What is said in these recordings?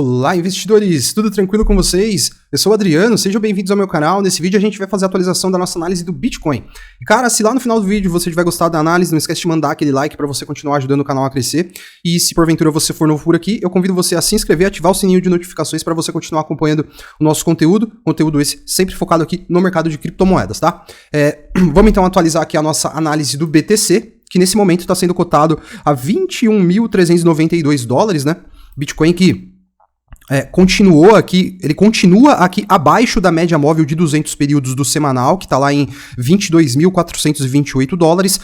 Olá, investidores! Tudo tranquilo com vocês? Eu sou o Adriano, sejam bem-vindos ao meu canal. Nesse vídeo a gente vai fazer a atualização da nossa análise do Bitcoin. E cara, se lá no final do vídeo você tiver gostado da análise, não esquece de mandar aquele like para você continuar ajudando o canal a crescer. E se porventura você for novo por aqui, eu convido você a se inscrever e ativar o sininho de notificações para você continuar acompanhando o nosso conteúdo. Conteúdo esse sempre focado aqui no mercado de criptomoedas, tá? Vamos então atualizar aqui a nossa análise do BTC, que nesse momento está sendo cotado a 21.392 dólares, né? Bitcoin que ele continua aqui abaixo da média móvel de 200 períodos do semanal, que está lá em 22.428 dólares.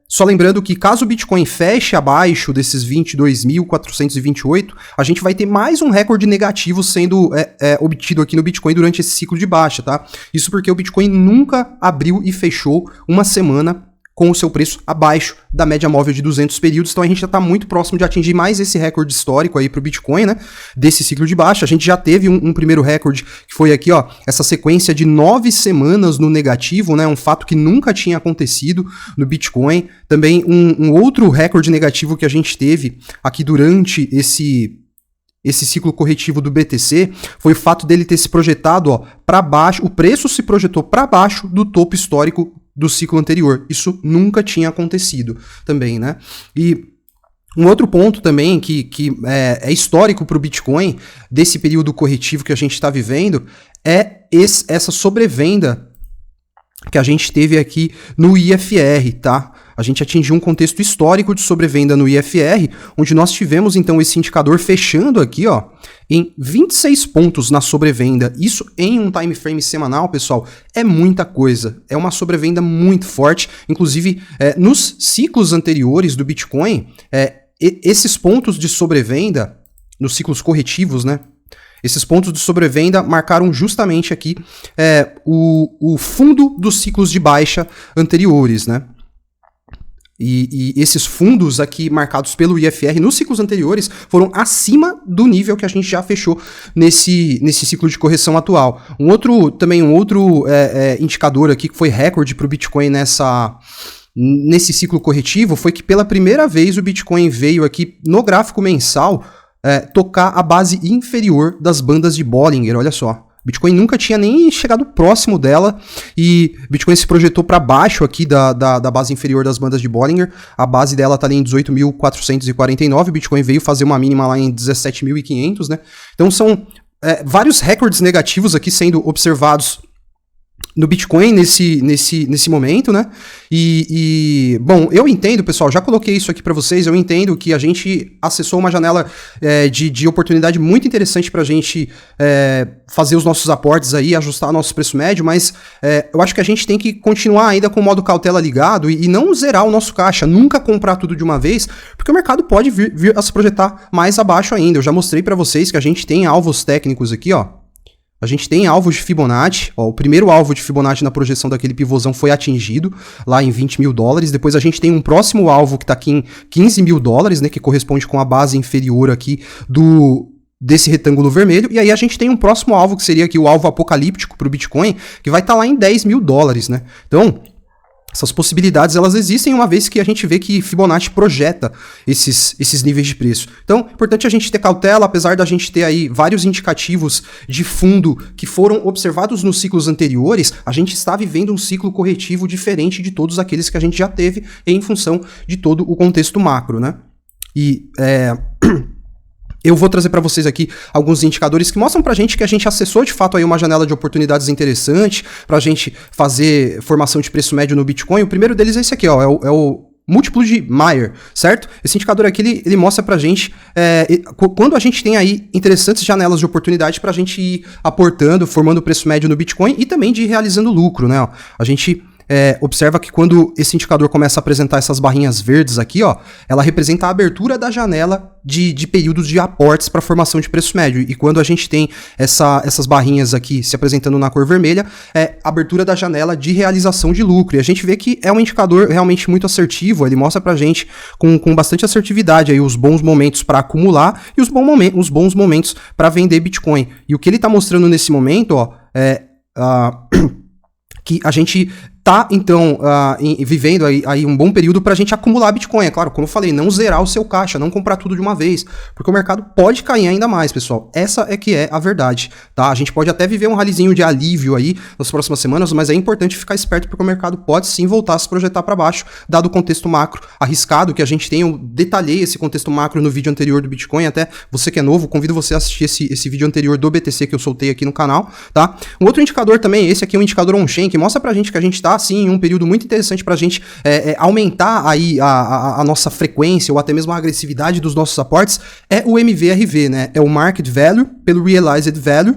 Só lembrando que caso o Bitcoin feche abaixo desses 22.428, a gente vai ter mais um recorde negativo sendo obtido aqui no Bitcoin durante esse ciclo de baixa, tá? Isso porque o Bitcoin nunca abriu e fechou uma semana com o seu preço abaixo da média móvel de 200 períodos, então a gente já está muito próximo de atingir mais esse recorde histórico aí para o Bitcoin, né, desse ciclo de baixa. A gente já teve um primeiro recorde, que foi aqui, ó, essa sequência de 9 semanas no negativo, né, um fato que nunca tinha acontecido no Bitcoin. Também um outro recorde negativo que a gente teve aqui durante esse ciclo corretivo do BTC foi o fato dele ter se projetado, ó, para baixo, o preço se projetou para baixo do topo histórico do ciclo anterior. Isso nunca tinha acontecido também, né? E um outro ponto também que é histórico para o Bitcoin, desse período corretivo que a gente está vivendo, é essa sobrevenda que a gente teve aqui no IFR, tá? A gente atingiu um contexto histórico de sobrevenda no IFR, onde nós tivemos então esse indicador fechando aqui, ó, em 26 pontos na sobrevenda. Isso em um time frame semanal, pessoal, é muita coisa. É uma sobrevenda muito forte. Inclusive, nos ciclos anteriores do Bitcoin, esses pontos de sobrevenda, nos ciclos corretivos, né? Esses pontos de sobrevenda marcaram justamente aqui o fundo dos ciclos de baixa anteriores, né? E esses fundos aqui marcados pelo IFR nos ciclos anteriores foram acima do nível que a gente já fechou nesse ciclo de correção atual. Um outro indicador aqui que foi recorde para o Bitcoin nesse ciclo corretivo foi que pela primeira vez o Bitcoin veio aqui no gráfico mensal tocar a base inferior das bandas de Bollinger, olha só. Bitcoin nunca tinha nem chegado próximo dela e Bitcoin se projetou para baixo aqui da base inferior das bandas de Bollinger. A base dela está ali em 18.449, Bitcoin veio fazer uma mínima lá em 17.500, né? Então são vários recordes negativos aqui sendo observados no Bitcoin nesse momento, né? Bom, eu entendo, pessoal, já coloquei isso aqui para vocês, eu entendo que a gente acessou uma janela de oportunidade muito interessante para a gente fazer os nossos aportes aí, ajustar nosso preço médio, mas eu acho que a gente tem que continuar ainda com o modo cautela ligado e não zerar o nosso caixa, nunca comprar tudo de uma vez, porque o mercado pode vir a se projetar mais abaixo ainda. Eu já mostrei para vocês que a gente tem alvos técnicos aqui, ó. A gente tem alvos de Fibonacci, ó, o primeiro alvo de Fibonacci na projeção daquele pivôzão foi atingido, lá em 20 mil dólares, depois a gente tem um próximo alvo que está aqui em 15 mil dólares, né, que corresponde com a base inferior aqui desse retângulo vermelho, e aí a gente tem um próximo alvo, que seria aqui o alvo apocalíptico para o Bitcoin, que vai estar lá em 10 mil dólares, né, então essas possibilidades, elas existem uma vez que a gente vê que Fibonacci projeta esses níveis de preço. Então, é importante a gente ter cautela, apesar da gente ter aí vários indicativos de fundo que foram observados nos ciclos anteriores, a gente está vivendo um ciclo corretivo diferente de todos aqueles que a gente já teve em função de todo o contexto macro, né? Eu vou trazer para vocês aqui alguns indicadores que mostram pra gente que a gente acessou de fato aí uma janela de oportunidades interessante pra gente fazer formação de preço médio no Bitcoin. O primeiro deles é esse aqui, ó, é o múltiplo de Mayer, certo? Esse indicador aqui, ele mostra pra gente quando a gente tem aí interessantes janelas de oportunidade pra gente ir aportando, formando preço médio no Bitcoin e também de ir realizando lucro, né? Ó, a gente observa que quando esse indicador começa a apresentar essas barrinhas verdes aqui, ó, ela representa a abertura da janela de períodos de aportes para formação de preço médio. E quando a gente tem essas barrinhas aqui se apresentando na cor vermelha, é a abertura da janela de realização de lucro. E a gente vê que é um indicador realmente muito assertivo, ele mostra pra gente com bastante assertividade aí os bons momentos para acumular e os bons momentos para vender Bitcoin. E o que ele está mostrando nesse momento, ó, que a gente tá, então, vivendo aí um bom período pra gente acumular Bitcoin. É claro, como eu falei, não zerar o seu caixa, não comprar tudo de uma vez, porque o mercado pode cair ainda mais, pessoal. Essa é que é a verdade, tá? A gente pode até viver um ralizinho de alívio aí nas próximas semanas, mas é importante ficar esperto porque o mercado pode sim voltar a se projetar para baixo, dado o contexto macro arriscado que a gente tem. Eu detalhei esse contexto macro no vídeo anterior do Bitcoin, até você que é novo, convido você a assistir esse vídeo anterior do BTC que eu soltei aqui no canal, tá? Um outro indicador também, esse aqui é um indicador on-chain, que mostra pra gente que a gente tá sim, em um período muito interessante para a gente aumentar aí a nossa frequência ou até mesmo a agressividade dos nossos aportes, é o MVRV, né? É o Market Value pelo Realized Value,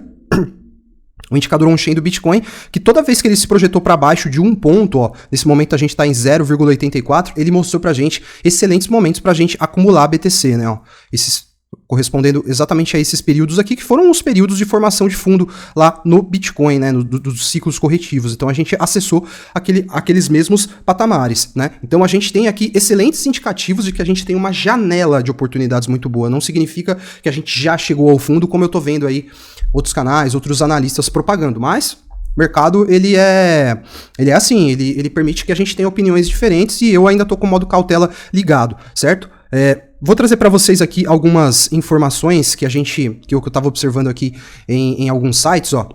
o indicador on-chain do Bitcoin, que toda vez que ele se projetou para baixo de um ponto, ó, nesse momento a gente está em 0,84, ele mostrou pra gente excelentes momentos pra gente acumular BTC, né? Ó, correspondendo exatamente a esses períodos aqui, que foram os períodos de formação de fundo lá no Bitcoin, né, dos ciclos corretivos. Então a gente acessou aqueles mesmos patamares, né? Então a gente tem aqui excelentes indicativos de que a gente tem uma janela de oportunidades muito boa. Não significa que a gente já chegou ao fundo, como eu tô vendo aí outros canais, outros analistas propagando, mas o mercado, ele é assim, ele permite que a gente tenha opiniões diferentes e eu ainda tô com o modo cautela ligado, certo? Vou trazer para vocês aqui algumas informações que eu tava observando aqui em alguns sites, ó.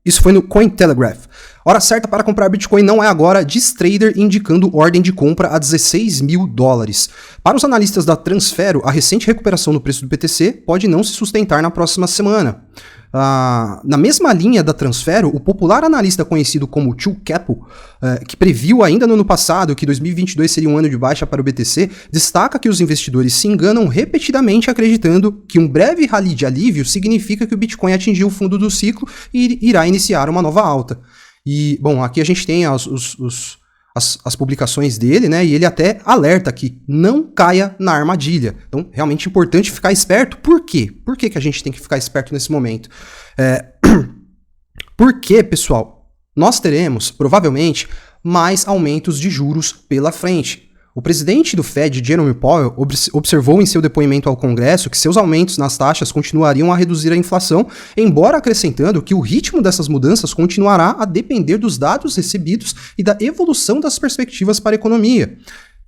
Isso foi no Cointelegraph. Hora certa para comprar Bitcoin não é agora, diz trader indicando ordem de compra a $16.000. Para os analistas da Transfero, a recente recuperação no preço do BTC pode não se sustentar na próxima semana. Na mesma linha da Transfero, o popular analista conhecido como Tio Capo, que previu ainda no ano passado que 2022 seria um ano de baixa para o BTC, destaca que os investidores se enganam repetidamente acreditando que um breve rally de alívio significa que o Bitcoin atingiu o fundo do ciclo e irá iniciar uma nova alta. E, bom, aqui a gente tem as publicações dele, né? E ele até alerta que não caia na armadilha. Então, realmente importante ficar esperto. Por quê? Por que a gente tem que ficar esperto nesse momento? Porque, pessoal, nós teremos, provavelmente, mais aumentos de juros pela frente. O presidente do Fed, Jerome Powell, observou em seu depoimento ao Congresso que seus aumentos nas taxas continuariam a reduzir a inflação, embora acrescentando que o ritmo dessas mudanças continuará a depender dos dados recebidos e da evolução das perspectivas para a economia.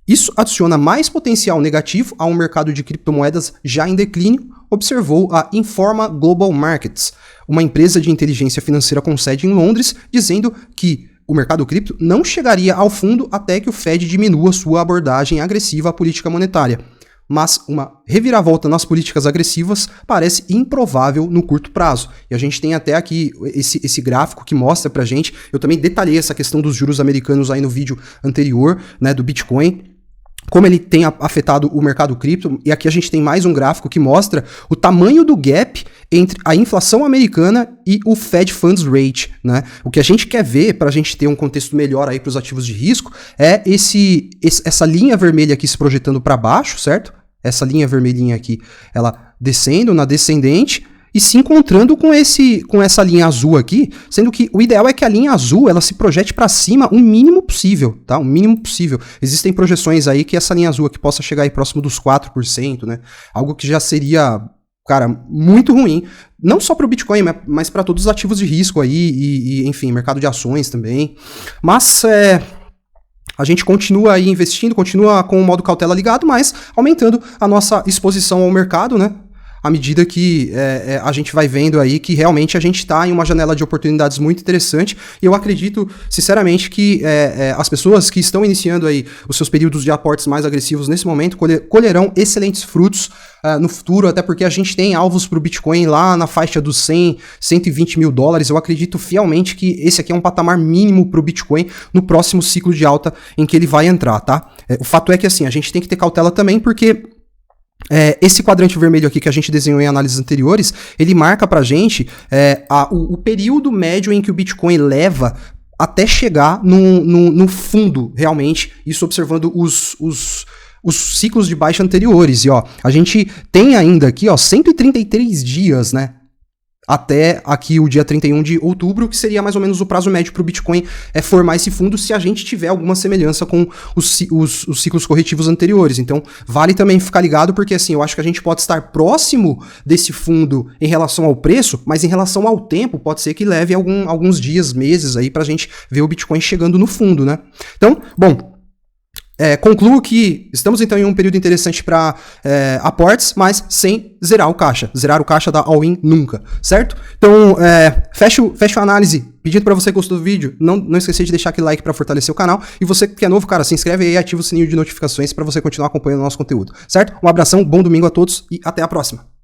Isso adiciona mais potencial negativo a um mercado de criptomoedas já em declínio, observou a Informa Global Markets, uma empresa de inteligência financeira com sede em Londres, dizendo que o mercado cripto não chegaria ao fundo até que o Fed diminua sua abordagem agressiva à política monetária. Mas uma reviravolta nas políticas agressivas parece improvável no curto prazo. E a gente tem até aqui esse gráfico que mostra pra gente, eu também detalhei essa questão dos juros americanos aí no vídeo anterior, né, do Bitcoin, como ele tem afetado o mercado cripto, e aqui a gente tem mais um gráfico que mostra o tamanho do gap entre a inflação americana e o Fed Funds Rate, né? O que a gente quer ver, para a gente ter um contexto melhor aí para os ativos de risco, é essa linha vermelha aqui se projetando para baixo, certo? Essa linha vermelhinha aqui, ela descendo na descendente, e se encontrando com essa linha azul aqui, sendo que o ideal é que a linha azul ela se projete para cima o mínimo possível, tá? O mínimo possível. Existem projeções aí que essa linha azul aqui possa chegar aí próximo dos 4%, né? Algo que já seria, cara, muito ruim, não só para o Bitcoin, mas para todos os ativos de risco aí e enfim, mercado de ações também. Mas a gente continua aí investindo, continua com o modo cautela ligado, mas aumentando a nossa exposição ao mercado, né? À medida que a gente vai vendo aí que realmente a gente está em uma janela de oportunidades muito interessante, e eu acredito, sinceramente, que as pessoas que estão iniciando aí os seus períodos de aportes mais agressivos nesse momento colherão excelentes frutos no futuro, até porque a gente tem alvos para o Bitcoin lá na faixa dos 100, 120 mil dólares. Eu acredito fielmente que esse aqui é um patamar mínimo para o Bitcoin no próximo ciclo de alta em que ele vai entrar, tá? O fato é que, assim, a gente tem que ter cautela também, porque esse quadrante vermelho aqui que a gente desenhou em análises anteriores, ele marca pra gente o período médio em que o Bitcoin leva até chegar no fundo, realmente, isso observando os ciclos de baixa anteriores. E ó, a gente tem ainda aqui, ó, 133 dias, né? até aqui o dia 31 de outubro, que seria mais ou menos o prazo médio para o Bitcoin formar esse fundo, se a gente tiver alguma semelhança com os ciclos corretivos anteriores. Então, vale também ficar ligado, porque assim, eu acho que a gente pode estar próximo desse fundo em relação ao preço, mas em relação ao tempo, pode ser que leve alguns dias, meses aí, para a gente ver o Bitcoin chegando no fundo, né? Então, bom, concluo que estamos então em um período interessante para aportes, mas sem zerar o caixa. Zerar o caixa da all-in nunca, certo? Então, fecho a análise. Pedindo para você que gostou do vídeo, não esquecer de deixar aquele like para fortalecer o canal. E você que é novo, cara, se inscreve aí e ativa o sininho de notificações para você continuar acompanhando o nosso conteúdo, certo? Um abração, bom domingo a todos e até a próxima.